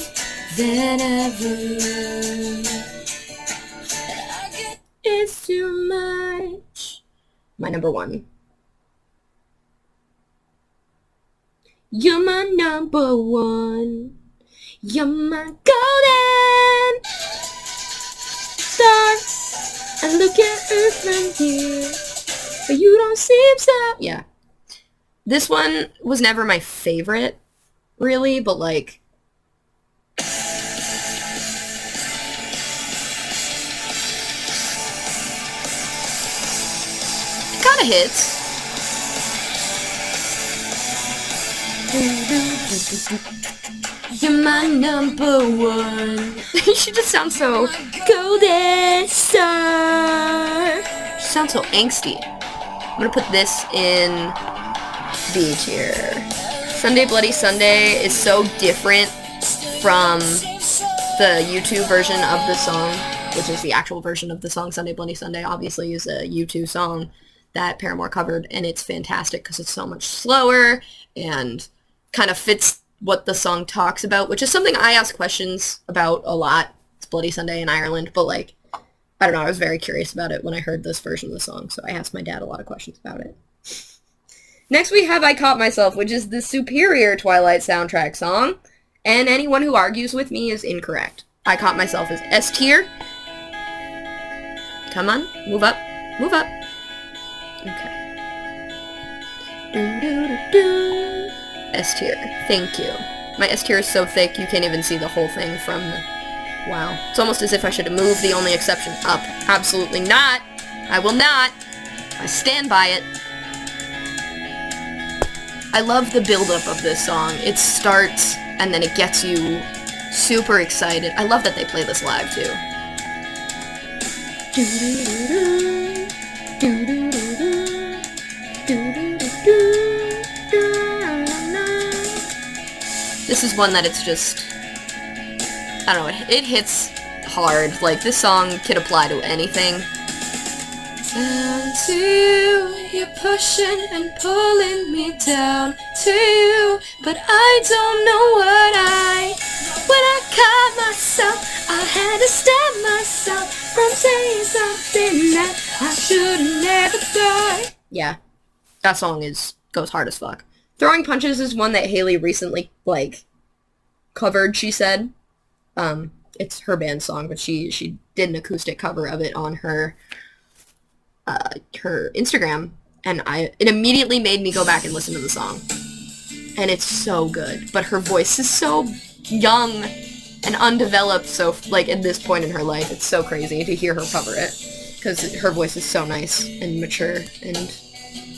A: than ever. It's too much. My number one. You're my number one. You're my golden star. I look at her from here, but you don't seem so. Yeah. This one was never my favorite, really, but like, it kind of hits. You're my number one. She just sounds so golden star. She sounds so angsty. I'm gonna put this in B tier. Sunday Bloody Sunday is so different from the YouTube version of the song, which is the actual version of the song. Sunday Bloody Sunday obviously is a YouTube song that Paramore covered, and it's fantastic because it's so much slower and kind of fits what the song talks about, which is something I ask questions about a lot. It's Bloody Sunday in Ireland, but like, I don't know, I was very curious about it when I heard this version of the song, so I asked my dad a lot of questions about it. Next we have I Caught Myself, which is the superior Twilight soundtrack song, and anyone who argues with me is incorrect. I Caught Myself is S tier. Come on, move up, move up. Okay. S tier. Thank you. My S tier is so thick you can't even see the whole thing from the... Wow. It's almost as if I should have moved the only exception up. Absolutely not. I will not. I stand by it. I love the build-up of this song. It starts and then it gets you super excited. I love that they play this live too. This is one that it's just, I don't know, it hits hard. Like, this song could apply to anything. Down to you, you're pushing and pulling me down to you, but I don't know when I caught myself, I had to stop myself from saying something that I should never thought. Yeah, that song goes hard as fuck. Throwing Punches is one that Hailey recently, like, covered, she said. It's her band song, but she did an acoustic cover of it on her Instagram, and it immediately made me go back and listen to the song. And it's so good, but her voice is so young and undeveloped, so, like, at this point in her life, it's so crazy to hear her cover it, because her voice is so nice and mature and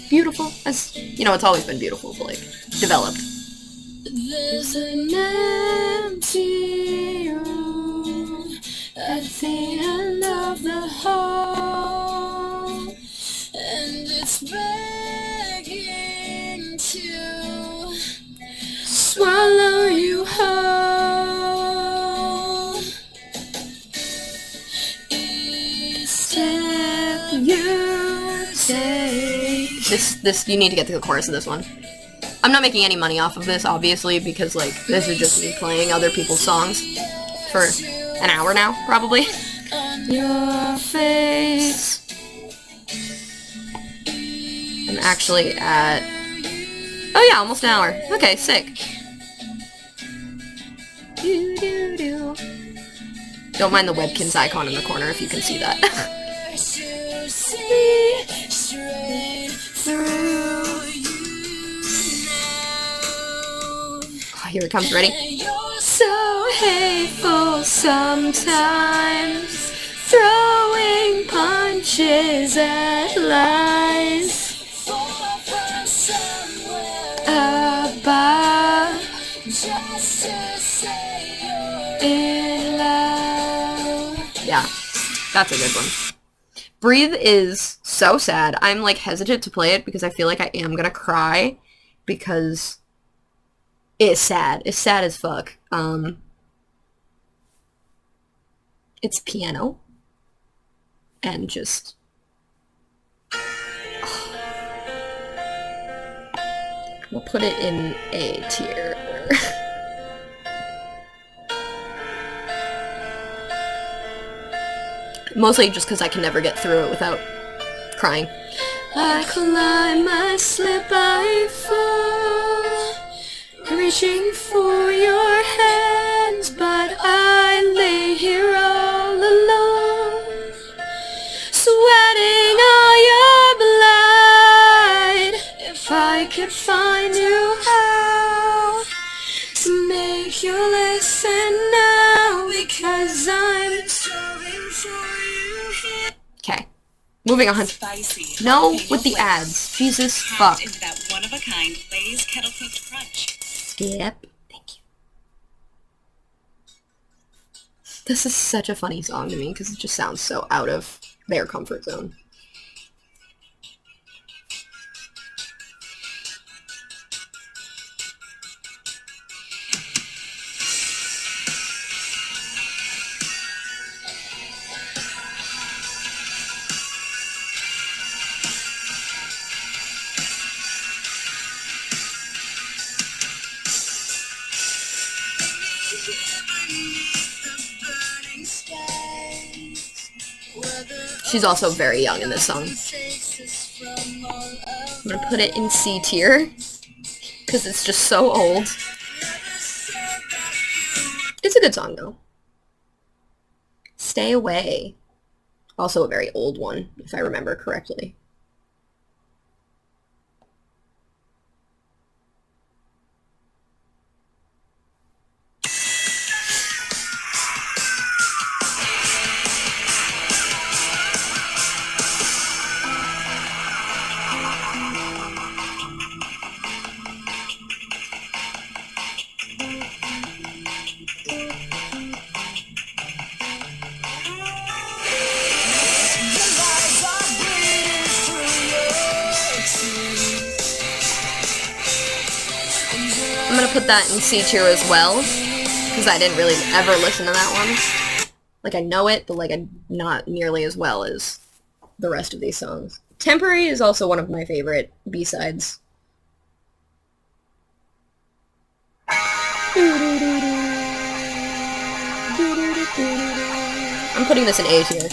A: beautiful, as, you know, it's always been beautiful, but, like, developed. There's an empty room at the end of the hall, and it's begging to swallow you whole. Each step you take. This, you need to get to the chorus of this one. I'm not making any money off of this, obviously, because, like, this is just me playing other people's songs for an hour now, probably. Your face. I'm actually at... Oh yeah, almost an hour. Okay, sick. Don't mind the Webkinz icon in the corner if you can see that. Oh, here it comes, ready? You're so hateful sometimes, throwing punches at lies. About That's a good one. Breathe is so sad. I'm, like, hesitant to play it because I feel like I am gonna cry because it's sad. It's sad as fuck. It's piano. And just... We'll put it in A tier. Mostly just because I can never get through it without crying. I climb, I slip, I fall, reaching for your hands, but I lay here all alone, sweating all your blood. If I could find you how to make you listen now, because I'm starving for you here. Okay, moving on.
C: Spicy.
A: No, with the ads. Jesus fuck.
C: Into that one-of-a-kind Lay's Kettle Cooked Crunch.
A: Skip. Thank you. This is such a funny song to me because it just sounds so out of their comfort zone. She's also very young in this song. I'm gonna put it in C tier because it's just so old. It's a good song though. Stay Away. Also a very old one, if I remember correctly. I'm gonna put that in C tier as well, because I didn't really ever listen to that one. Like, I know it, but, like, not nearly as well as the rest of these songs. Temporary is also one of my favorite B-sides. I'm putting this in A tier.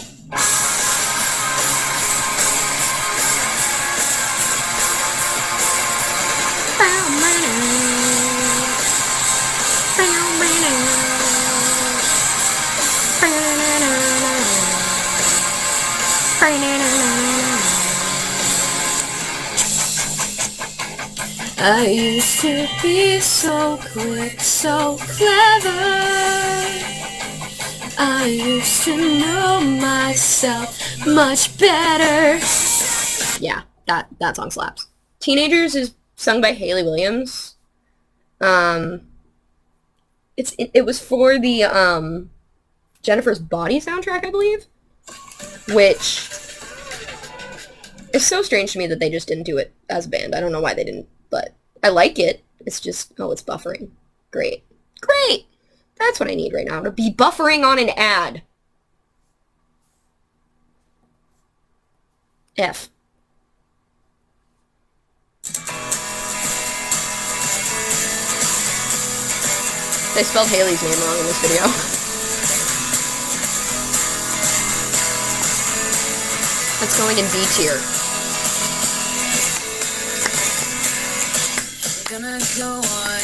A: I used to be so quick, so clever. I used to know myself much better. Yeah, that song slaps. Teenagers is sung by Hayley Williams. It was for the Jennifer's Body soundtrack, I believe, which is so strange to me that they just didn't do it as a band. I don't know why they didn't, but I like it. It's just, oh, it's buffering. Great. Great! That's what I need right now, to be buffering on an ad. F. They spelled Hayley's name wrong in this video. That's going in B tier.
C: Gonna go on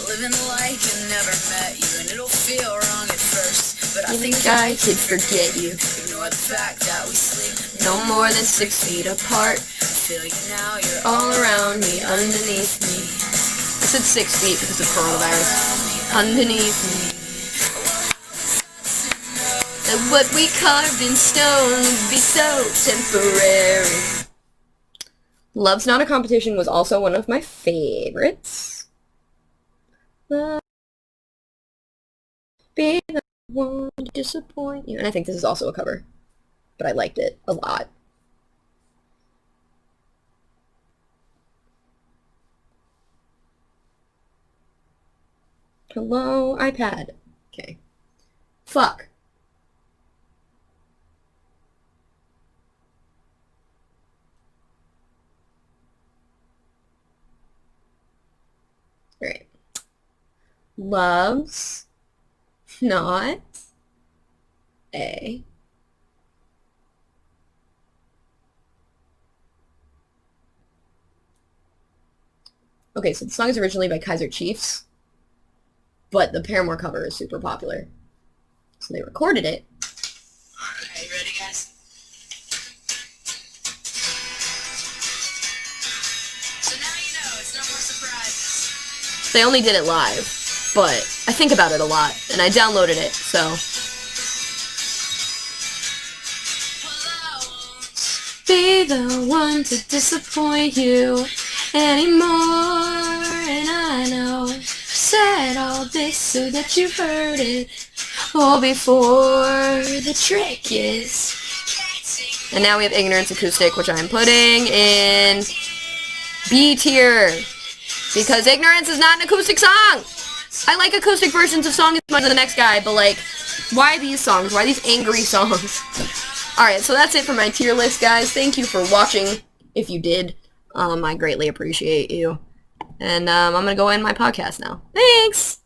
C: living like I never met you, and it'll feel wrong at first, but I think
A: I could forget you.
C: Ignore the fact that we sleep
A: No more than 6 feet apart.
C: I feel you now, you're
A: All around me, underneath me. I said 6 feet because of coronavirus. Underneath me. And what we carved in stone would be so temporary. Love's Not a Competition was also one of my favorites. Love be the Won't disappoint you. And I think this is also a cover, but I liked it a lot. Hello, iPad. Okay. Fuck. Alright. Loves not a Okay, so the song is originally by Kaiser Chiefs, but the Paramore cover is super popular. So they recorded it.
C: Alright, you ready, guys? So now you know, it's no more surprises.
A: They only did it live, but I think about it a lot, and I downloaded it, so.
C: Well, I won't
A: Be the one to disappoint you anymore, and I know I said all this so that you heard it all before. The trick is. And now we have Ignorance Acoustic, which I'm putting in B tier, because Ignorance is not an acoustic song. I like acoustic versions of songs as much as the next guy, but like, why these songs? Why these angry songs? Alright, so that's it for my tier list, guys. Thank you for watching, if you did. I greatly appreciate you. And I'm going to go end my podcast now. Thanks!